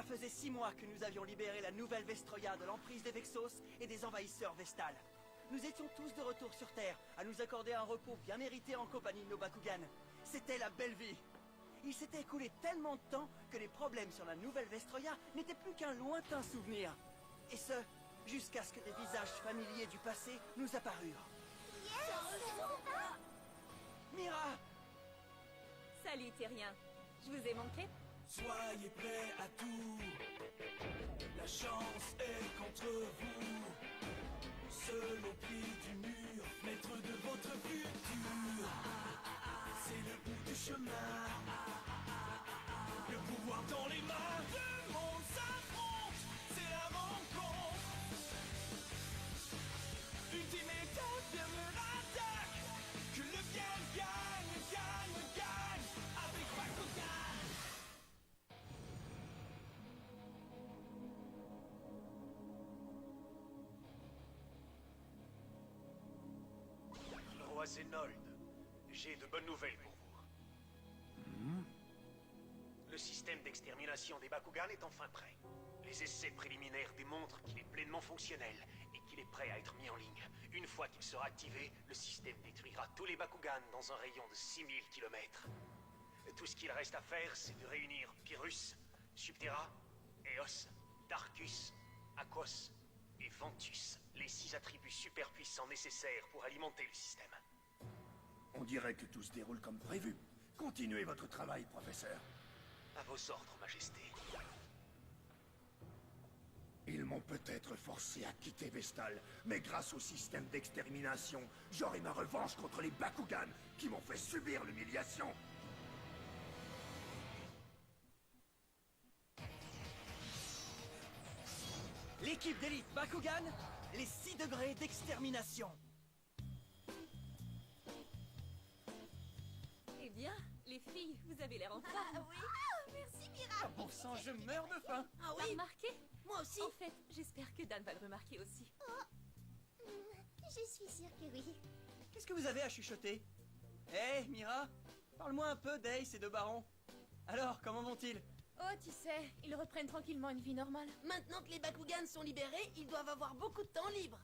Cela faisait 6 mois que nous avions libéré la nouvelle Vestroia de l'emprise des Vexos et des envahisseurs Vestal. Nous étions tous de retour sur Terre, à nous accorder un repos bien mérité en compagnie de nos Bakugan. C'était la belle vie. Il s'était écoulé tellement de temps que les problèmes sur la nouvelle Vestroia n'étaient plus qu'un lointain souvenir. Et ce, jusqu'à ce que des visages familiers du passé nous apparurent. Mira! Salut Terrien, je vous ai manqué? Soyez prêts à tout. La chance est contre vous. Seul au pied du mur, maître de votre futur. C'est le bout du chemin. Le pouvoir dans les mains. Le monde s'affronte. C'est la rencontre. Ultimate dernière attaque. Que le bien gagne, gagne, gagne. Avec Bakugan. Le roi Zénold, j'ai de bonnes nouvelles pour vous. Le système d'extermination des Bakugan est enfin prêt. Les essais préliminaires démontrent qu'il est pleinement fonctionnel et qu'il est prêt à être mis en ligne. Une fois qu'il sera activé, le système détruira tous les Bakugan dans un rayon de 6000 km. Tout ce qu'il reste à faire, c'est de réunir Pyrrhus, Subterra, Eos, Darkus, Aquos et Ventus, les 6 attributs super puissants nécessaires pour alimenter le système. On dirait que tout se déroule comme prévu. Continuez votre travail, professeur. À vos ordres, Majesté. Ils m'ont peut-être forcé à quitter Vestal, mais grâce au système d'extermination, j'aurai ma revanche contre les Bakugan qui m'ont fait subir l'humiliation. L'équipe d'élite Bakugan, les 6 degrés d'extermination. Eh bien, les filles, vous avez l'air en forme. Ah oui. Ah, merci Mira. Bon sang, je meurs de faim. Ah T'as oui. remarqué? Moi aussi. En fait, j'espère que Dan va le remarquer aussi. Je suis sûre que oui. Qu'est-ce que vous avez à chuchoter? Hé, Mira, parle-moi un peu d'Ace et de Baron. Alors, comment vont-ils? Oh, tu sais, ils reprennent tranquillement une vie normale. Maintenant que les Bakugan sont libérés, ils doivent avoir beaucoup de temps libre.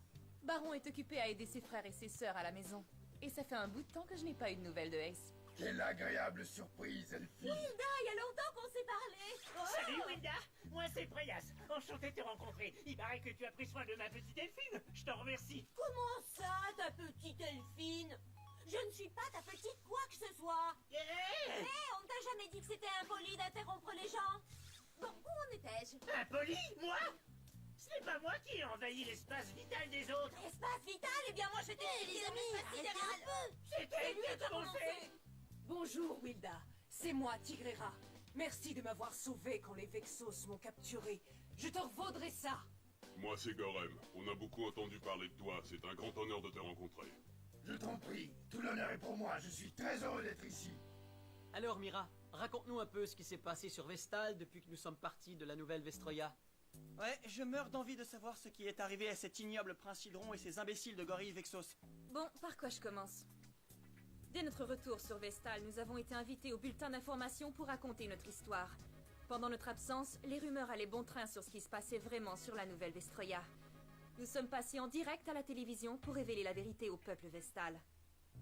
Baron est occupé à aider ses frères et ses sœurs à la maison. Et ça fait un bout de temps que je n'ai pas eu de nouvelles de Ace. Quelle agréable surprise, Elfie. il y a longtemps qu'on s'est parlé. Salut Wilda, moi c'est Preyas, enchanté de te rencontrer. Il paraît que tu as pris soin de ma petite Delphine, je t'en remercie. Comment ça, ta petite Elfine? Je ne suis pas ta petite quoi que ce soit. Hey On ne t'a jamais dit que c'était impoli d'interrompre les gens. Bon, où en étais-je? Impoli, moi? Ce n'est pas moi qui ai envahi l'espace vital des autres. Espace vital? Eh bien moi j'étais les amis, arrêtez arrêtez un peu. C'était lui qui a commencé. Bonjour, Wilda. C'est moi, Tigrera. Merci de m'avoir sauvé quand les Vexos m'ont capturé. Je te revaudrai ça. Moi, c'est Gorem. On a beaucoup entendu parler de toi. C'est un grand honneur de te rencontrer. Je t'en prie, tout l'honneur est pour moi, je suis très heureux d'être ici. Alors, Mira, raconte-nous un peu ce qui s'est passé sur Vestal depuis que nous sommes partis de la nouvelle Vestroia. Ouais, je meurs d'envie de savoir ce qui est arrivé à cet ignoble prince Hydron et ces imbéciles de gorilles Vexos. Bon, par quoi je commence? Dès notre retour sur Vestal, nous avons été invités au bulletin d'information pour raconter notre histoire. Pendant notre absence, les rumeurs allaient bon train sur ce qui se passait vraiment sur la nouvelle Vestroia. Nous sommes passés en direct à la télévision pour révéler la vérité au peuple Vestal.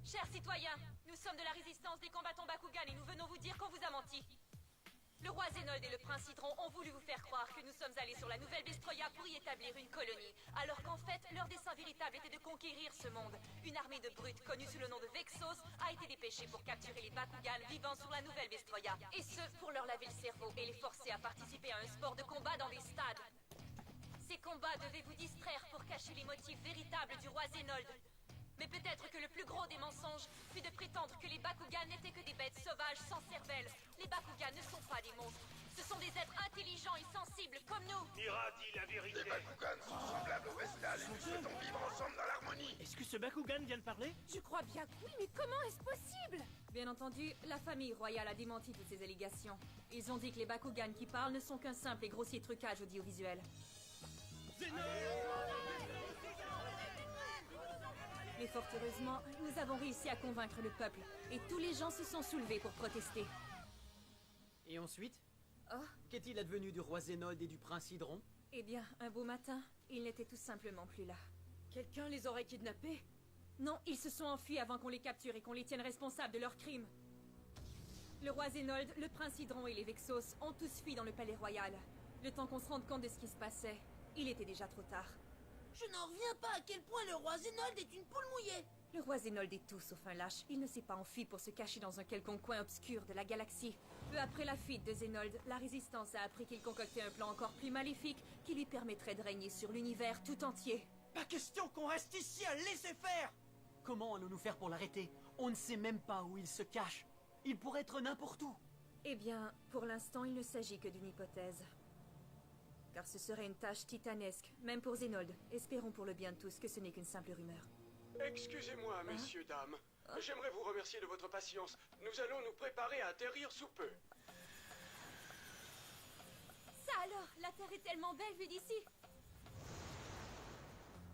Chers citoyens, nous sommes de la résistance des combattants Bakugan et nous venons vous dire qu'on vous a menti. Le roi Zénold et le prince Hydron ont voulu vous faire croire que nous sommes allés sur la nouvelle Vestroia pour y établir une colonie, alors qu'en fait, leur dessein véritable était de conquérir ce monde. Une armée de brutes connue sous le nom de Vexos a été dépêchée pour capturer les Bakugan vivant sur la nouvelle Vestroia. Et ce, pour leur laver le cerveau et les forcer à participer à un sport de combat dans des stades. Ces combats devaient vous distraire pour cacher les motifs véritables du roi Zénold. Mais peut-être que le plus gros des mensonges fut de prétendre que les Bakugan n'étaient que des bêtes sauvages sans cervelle. Les Bakugan ne sont pas des monstres. Ce sont des êtres intelligents et sensibles comme nous. Mira dit la vérité. Les Bakugan sont semblables au Vestal et nous souhaitons vivre ensemble dans l'harmonie. Est-ce que ce Bakugan vient de parler? Je crois bien que oui, mais comment est-ce possible? Bien entendu, la famille royale a démenti toutes ces allégations. Ils ont dit que les Bakugan qui parlent ne sont qu'un simple et grossier trucage audiovisuel. Mais fort heureusement, nous avons réussi à convaincre le peuple, et tous les gens se sont soulevés pour protester. Et ensuite? Oh, Qu'est-il advenu du roi Zénold et du prince Hydron? eh bien, un beau matin, ils n'étaient tout simplement plus là. Quelqu'un les aurait kidnappés? Non, ils se sont enfuis avant qu'on les capture et qu'on les tienne responsables de leurs crimes. Le roi Zénold, le prince Hydron et les Vexos ont tous fui dans le palais royal. Le temps qu'on se rende compte de ce qui se passait, il était déjà trop tard. Je n'en reviens pas à quel point le roi Zénold est une poule mouillée. Le roi Zénold est tout sauf un lâche. Il ne s'est pas enfui pour se cacher dans un quelconque coin obscur de la galaxie. Peu après la fuite de Zénold, la Résistance a appris qu'il concoctait un plan encore plus maléfique qui lui permettrait de régner sur l'univers tout entier. Pas question qu'on reste ici à le laisser faire. Comment allons-nous faire pour l'arrêter? On ne sait même pas où il se cache. Il pourrait être n'importe où. Eh bien, pour l'instant, il ne s'agit que d'une hypothèse. Car ce serait une tâche titanesque, même pour Zénold. Espérons pour le bien de tous que ce n'est qu'une simple rumeur. Excusez-moi, messieurs, dames. J'aimerais vous remercier de votre patience. Nous allons nous préparer à atterrir sous peu. Ça alors, la Terre est tellement belle vue d'ici.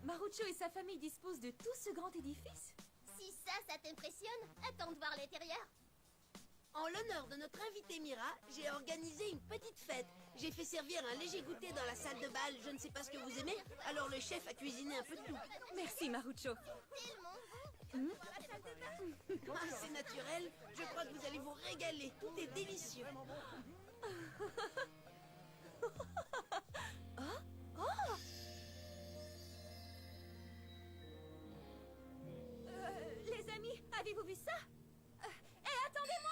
Marucho et sa famille disposent de tout ce grand édifice? Si ça t'impressionne, attends de voir l'intérieur. En l'honneur de notre invitée Mira, j'ai organisé une petite fête. J'ai fait servir un léger goûter dans la salle de bal. Je ne sais pas ce que vous aimez, alors le chef a cuisiné un peu de tout. Merci, Marucho. Ah, c'est naturel. Je crois que vous allez vous régaler. Tout est délicieux. Les amis, avez-vous vu ça? Attendez-moi!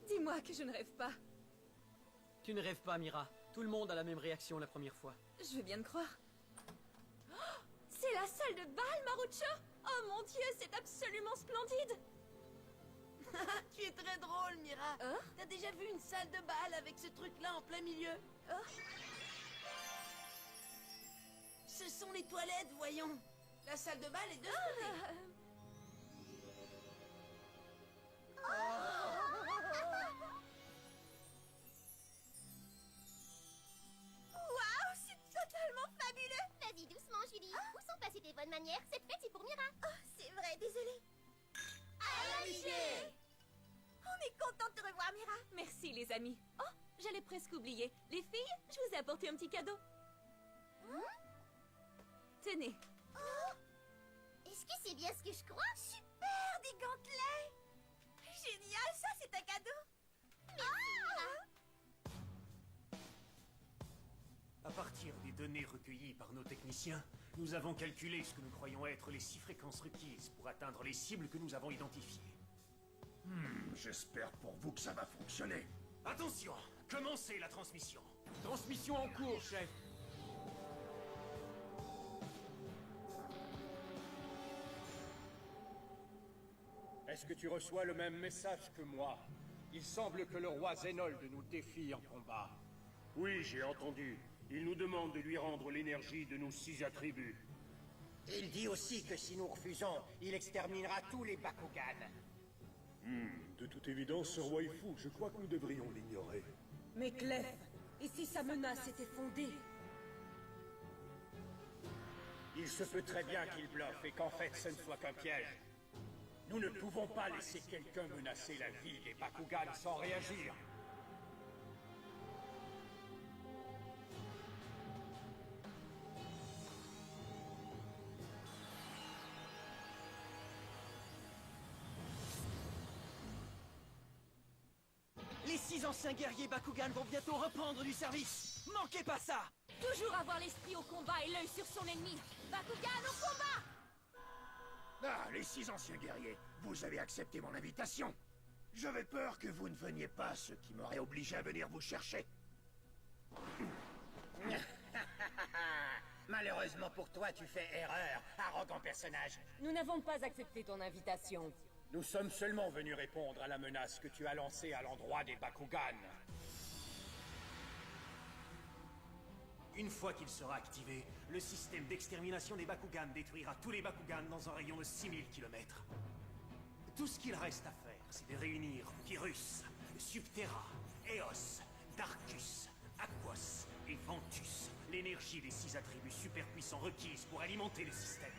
Dis-moi que je ne rêve pas. Tu ne rêves pas, Mira. Tout le monde a la même réaction la première fois. Je veux bien te croire. Oh, c'est la salle de bal, Marucho! Oh mon Dieu, c'est absolument splendide! Tu es très drôle, Mira. T'as déjà vu une salle de bal avec ce truc-là en plein milieu? Ce sont les toilettes, voyons. La salle de bal est de ce côté. Waouh, c'est totalement fabuleux. Vas-y doucement, Julie. Où sont passées tes bonnes manières? Cette fête, c'est pour Mira. Oh, c'est vrai, désolée. Allez! On est content de te revoir, Mira. Merci, les amis. Oh, j'allais presque oublier. Les filles, je vous ai apporté un petit cadeau. Tenez. Oh! Est-ce que c'est bien ce que je crois? Super, des gantelets! Génial, ça c'est un cadeau! À partir des données recueillies par nos techniciens, nous avons calculé ce que nous croyons être les 6 fréquences requises pour atteindre les cibles que nous avons identifiées. J'espère pour vous que ça va fonctionner. Attention, commencez la transmission. Transmission en cours, chef. Est-ce que tu reçois le même message que moi? Il semble que le roi Zénold nous défie en combat. Oui, j'ai entendu. Il nous demande de lui rendre l'énergie de nos 6 attributs. Il dit aussi que si nous refusons, il exterminera tous les Bakugan. De toute évidence, ce roi est fou. Je crois que nous devrions l'ignorer. Mais Clef, et si sa menace était fondée? Il se peut très bien qu'il bluffe et qu'en fait ce ne soit qu'un piège. Nous ne pouvons pas laisser quelqu'un menacer la vie des Bakugan sans réagir. Les 6 anciens guerriers Bakugan vont bientôt reprendre du service. Manquez pas ça! Toujours avoir l'esprit au combat et l'œil sur son ennemi. Bakugan au combat! Ah, les 6 anciens guerriers, vous avez accepté mon invitation. J'avais peur que vous ne veniez pas, ce qui m'aurait obligé à venir vous chercher. Malheureusement pour toi, tu fais erreur, arrogant personnage. Nous n'avons pas accepté ton invitation. Nous sommes seulement venus répondre à la menace que tu as lancée à l'endroit des Bakugan. Une fois qu'il sera activé, le système d'extermination des Bakugan détruira tous les Bakugan dans un rayon de 6000 km. Tout ce qu'il reste à faire, c'est de réunir Pyrrhus, Subterra, Eos, Darkus, Aquos et Ventus, l'énergie des 6 attributs super puissants requises pour alimenter le système.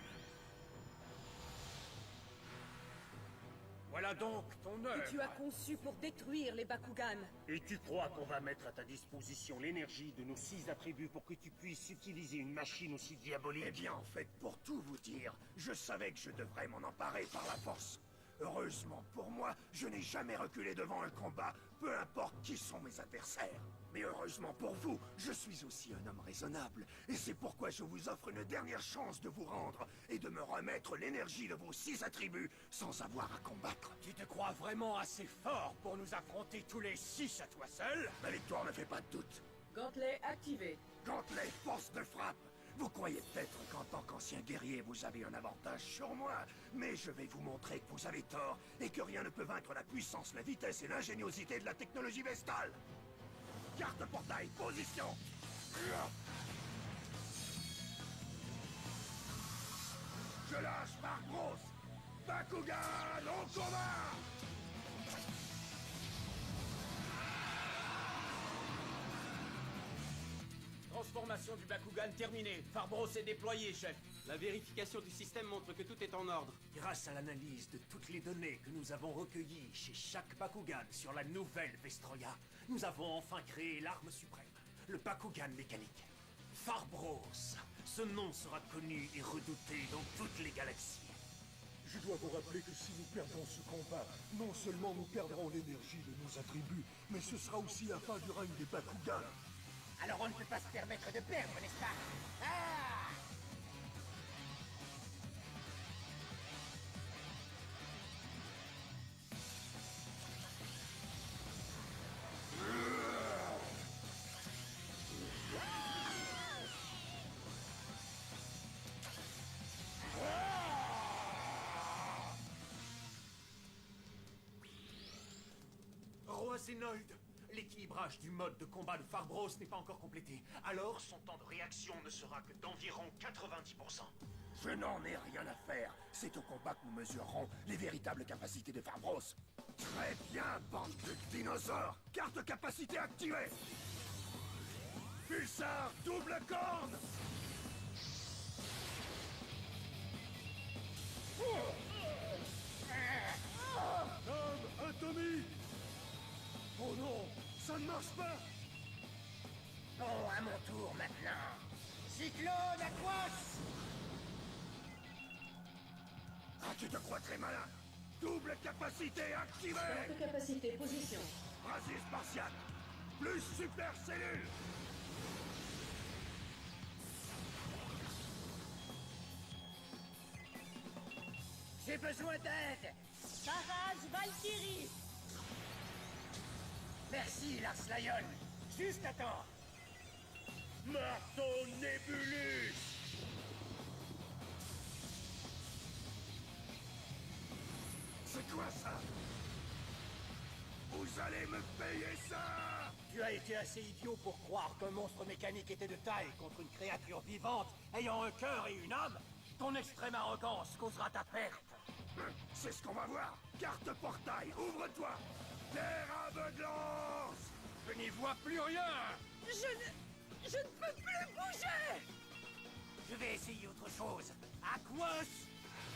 Voilà donc ton œuvre. Que tu as conçu pour détruire les Bakugan. Et tu crois qu'on va mettre à ta disposition l'énergie de nos 6 attributs pour que tu puisses utiliser une machine aussi diabolique? Eh bien, en fait, pour tout vous dire, je savais que je devrais m'en emparer par la force. Heureusement pour moi, je n'ai jamais reculé devant un combat, peu importe qui sont mes adversaires. Mais heureusement pour vous, je suis aussi un homme raisonnable, et c'est pourquoi je vous offre une dernière chance de vous rendre et de me remettre l'énergie de vos 6 attributs sans avoir à combattre. Tu te crois vraiment assez fort pour nous affronter tous les 6 à toi seul? Ma victoire ne fait pas de doute. Gantelet activé. Gantelet, force de frappe. Vous croyez peut-être qu'en tant qu'ancien guerrier, vous avez un avantage sur moi, mais je vais vous montrer que vous avez tort et que rien ne peut vaincre la puissance, la vitesse et l'ingéniosité de la technologie Vestale. Carte portail, position. Je lâche Farbros. Bakugan au combat. Transformation du Bakugan terminée. Farbros est déployé, chef. La vérification du système montre que tout est en ordre. Grâce à l'analyse de toutes les données que nous avons recueillies chez chaque Bakugan sur la nouvelle Vestroya, nous avons enfin créé l'arme suprême, le Bakugan mécanique. Farbros. Ce nom sera connu et redouté dans toutes les galaxies. Je dois vous rappeler que si nous perdons ce combat, non seulement nous perdrons l'énergie de nos attributs, mais ce sera aussi la fin du règne des Bakugan. Alors on ne peut pas se permettre de perdre, n'est-ce pas? Ah! Roi Zénold, l'équilibrage du mode de combat de Farbros n'est pas encore complété. Alors, son temps de réaction ne sera que d'environ 90%. Je n'en ai rien à faire. C'est au combat que nous mesurerons les véritables capacités de Farbros. Très bien, bande de dinosaures. Carte capacité activée. Pulsar double corne. Homme atomique. Oh non, ça ne marche pas. Bon, à mon tour maintenant. Cyclone Aquos. Ah, tu te crois très malin. Double capacité activée. Carte capacité position. Brasier spartiate. Plus super cellule. J'ai besoin d'aide. Barrage Valkyrie. Merci, Lars Lion. Juste à temps. Marteau Nébulus. C'est quoi ça? Vous allez me payer ça? Tu as été assez idiot pour croire qu'un monstre mécanique était de taille contre une créature vivante ayant un cœur et une âme? Ton extrême arrogance causera ta perte. C'est ce qu'on va voir. Carte portail, ouvre-toi. Terre aveuglance. Je n'y vois plus rien. Je ne peux plus bouger. Je vais essayer autre chose. Aquos.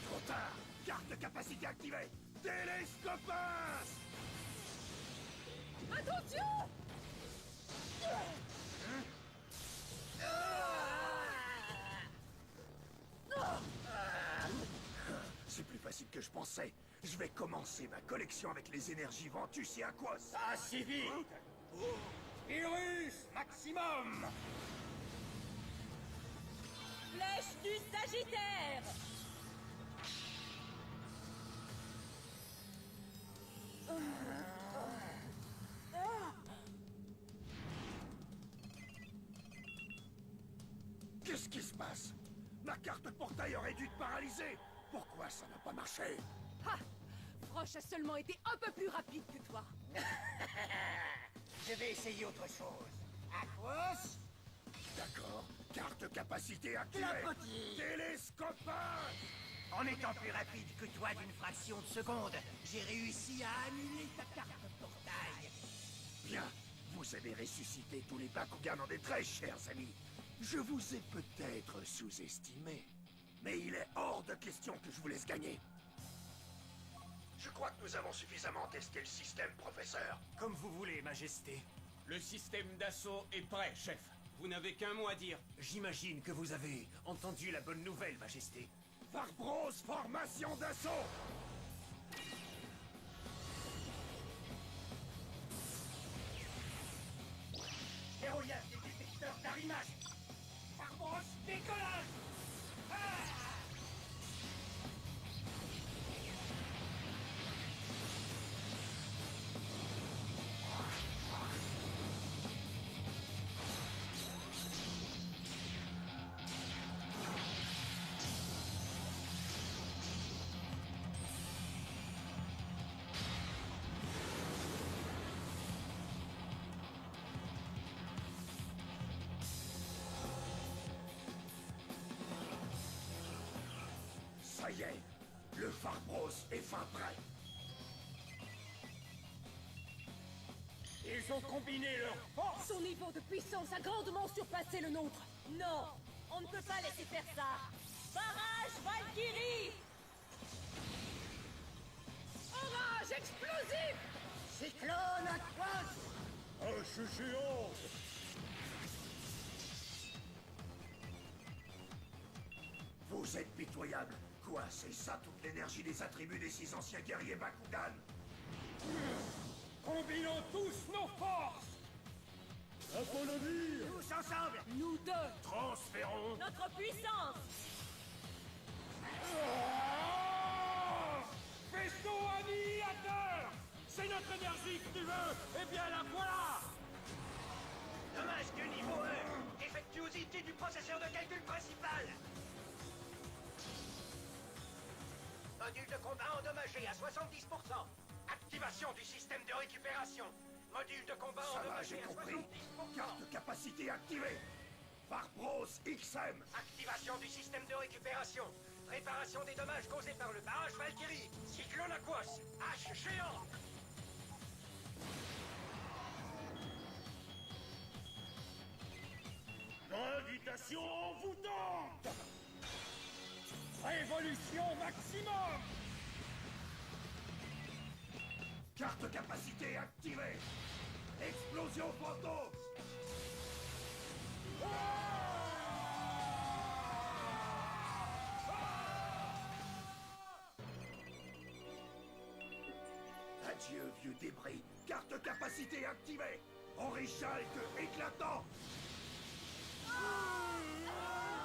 Trop tard. Carte capacité activée. Télescopin. Attention. C'est plus facile que je pensais. Je vais commencer ma collection avec les énergies Ventus et Aquos. Pas si vite. Virus maximum. Flèche du Sagittaire. Qu'est-ce qui se passe? Ma carte portail aurait dû te paralyser. Pourquoi ça n'a pas marché? Ha! Frosh a seulement été un peu plus rapide que toi. Je vais essayer autre chose. Aquos. D'accord. Carte capacité activée. Clapotis. Télescopin. En étant plus rapide que toi d'une fraction de seconde, j'ai réussi à annuler ta carte portail. Bien. Vous avez ressuscité tous les Bakugan en détresse, chers amis. Je vous ai peut-être sous-estimé. Mais il est hors de question que je vous laisse gagner. Je crois que nous avons suffisamment testé le système, professeur. Comme vous voulez, Majesté. Le système d'assaut est prêt, chef. Vous n'avez qu'un mot à dire. J'imagine que vous avez entendu la bonne nouvelle, Majesté. Farbros, formation d'assaut! Déroulage des détecteurs d'arrimage. Farbros, décollage. Ça y est, le Farbros est fin prêt. Ils ont combiné leurs forces. Son niveau de puissance a grandement surpassé le nôtre. Non, on ne peut pas laisser faire ça. Barrage Valkyrie. Orage explosif. Cyclone Aquos. Hache géante. Vous êtes pitoyable. Quoi, c'est ça toute l'énergie des attributs des 6 anciens guerriers Bakugan? Combinons tous nos forces. À ton navire. Tous ensemble. Nous deux. Transférons. Notre puissance. Vaisseau annihilateur. C'est notre énergie que tu veux. Eh bien la voilà. Dommage du niveau 1. Défectuosité du processeur de calcul principal. Module de combat endommagé à 70%. Activation du système de récupération. Module de combat Ça va, endommagé j'ai à compris. 70%. Carte capacité activée. Farbros XM. Activation du système de récupération. Réparation des dommages causés par le barrage Valkyrie. Cyclone Aquos. Hache géante. Gravitation envoûtante. Révolution maximum. Carte capacité activée. Explosion fantôme. Adieu, vieux débris. Carte capacité activée. Orichalque éclatant.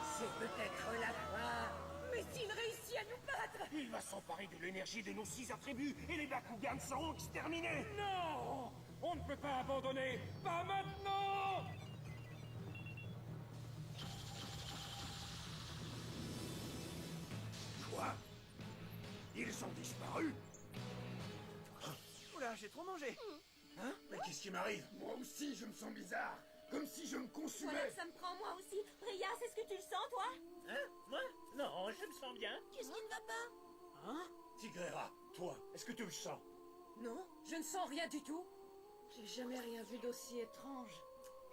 C'est peut-être la fin. Mais s'il réussit à nous battre. Il va s'emparer de l'énergie de nos 6 attributs et les Bakugan seront exterminés. Non, on ne peut pas abandonner. Pas maintenant. Quoi? Ils ont disparu? Oula, j'ai trop mangé. Hein? Mais qu'est-ce qui m'arrive? Moi aussi, je me sens bizarre. Comme si je me consumais. Voilà que ça me prend moi aussi. Rias, est-ce que tu le sens, toi? Hein? Moi? Non, je me sens bien. Qu'est-ce qui ne va pas? Hein? Tigrera, toi, est-ce que tu le sens? Non, je ne sens rien du tout. J'ai jamais rien vu d'aussi étrange.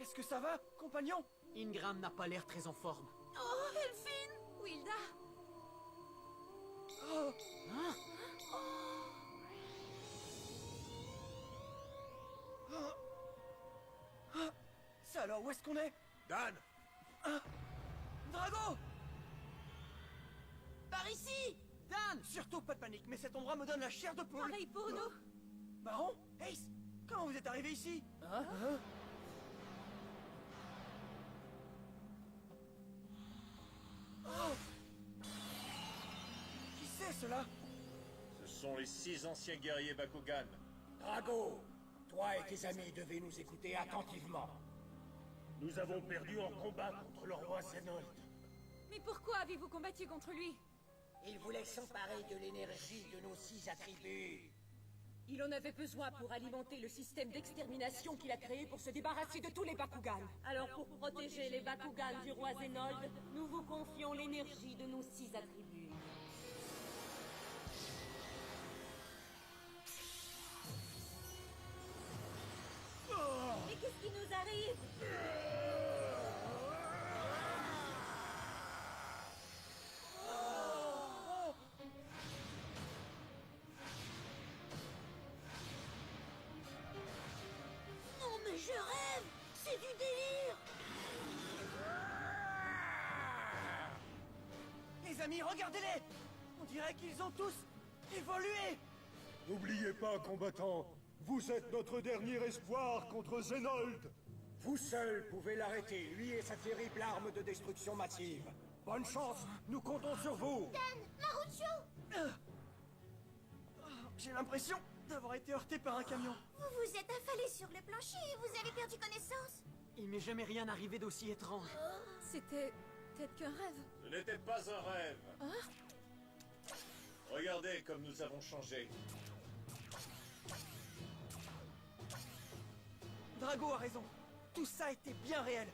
Est-ce que ça va, compagnon? Ingram n'a pas l'air très en forme. Oh, Elphine! Wilda! Oh! Hein? Ça alors, où est-ce qu'on est? Dan! Drago! Par ici. Dan! Surtout pas de panique, mais cet endroit me donne la chair de poule. Pareil pour nous. Baron? Ace! Comment vous êtes arrivé ici? Oh! Qui c'est cela? Ce sont les 6 anciens guerriers Bakugan. Drago, toi et tes amis devez nous écouter attentivement. Nous avons perdu en combat contre le roi Zenold. Mais pourquoi avez-vous combattu contre lui? Il voulait s'emparer de l'énergie de nos 6 attributs. Il en avait besoin pour alimenter le système d'extermination qu'il a créé pour se débarrasser de tous les Bakugan. Alors pour protéger les Bakugan du roi Zenold, nous vous confions l'énergie de nos 6 attributs. Mais qu'est-ce qui nous arrive? amis, regardez-les! On dirait qu'ils ont tous évolué! N'oubliez pas, combattants, vous êtes notre dernier espoir contre Zenold. Vous seuls pouvez l'arrêter, lui et sa terrible arme de destruction massive. Bonne chance, nous comptons sur vous. Dan, Marucho! J'ai l'impression d'avoir été heurté par un camion. Vous vous êtes affalé sur le plancher et vous avez perdu connaissance. Il m'est jamais rien arrivé d'aussi étrange. C'était peut-être qu'un rêve. Ce n'était pas un rêve. Hein? Regardez comme nous avons changé. Drago a raison. Tout ça était bien réel.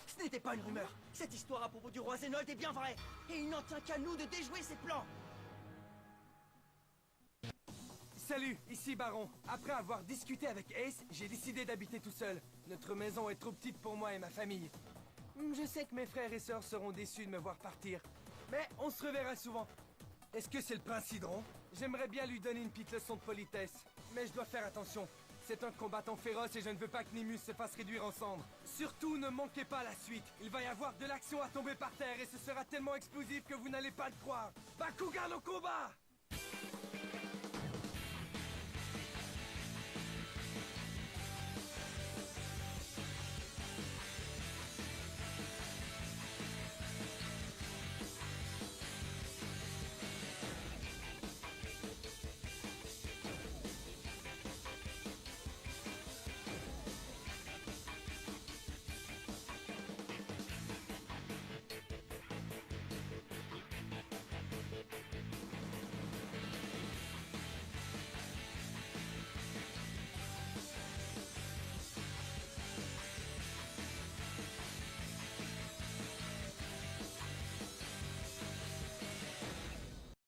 Ce n'était pas une rumeur. Cette histoire à propos du roi Zenold est bien vraie. Et il n'en tient qu'à nous de déjouer ses plans. Salut, ici Baron. Après avoir discuté avec Ace, j'ai décidé d'habiter tout seul. Notre maison est trop petite pour moi et ma famille. Je sais que mes frères et sœurs seront déçus de me voir partir. Mais on se reverra souvent. Est-ce que c'est le prince Hydron? J'aimerais bien lui donner une petite leçon de politesse. Mais je dois faire attention. C'est un combattant féroce et je ne veux pas que Nimus se fasse réduire en cendres. Surtout, ne manquez pas la suite. Il va y avoir de l'action à tomber par terre et ce sera tellement explosif que vous n'allez pas le croire. Bakugan au combat!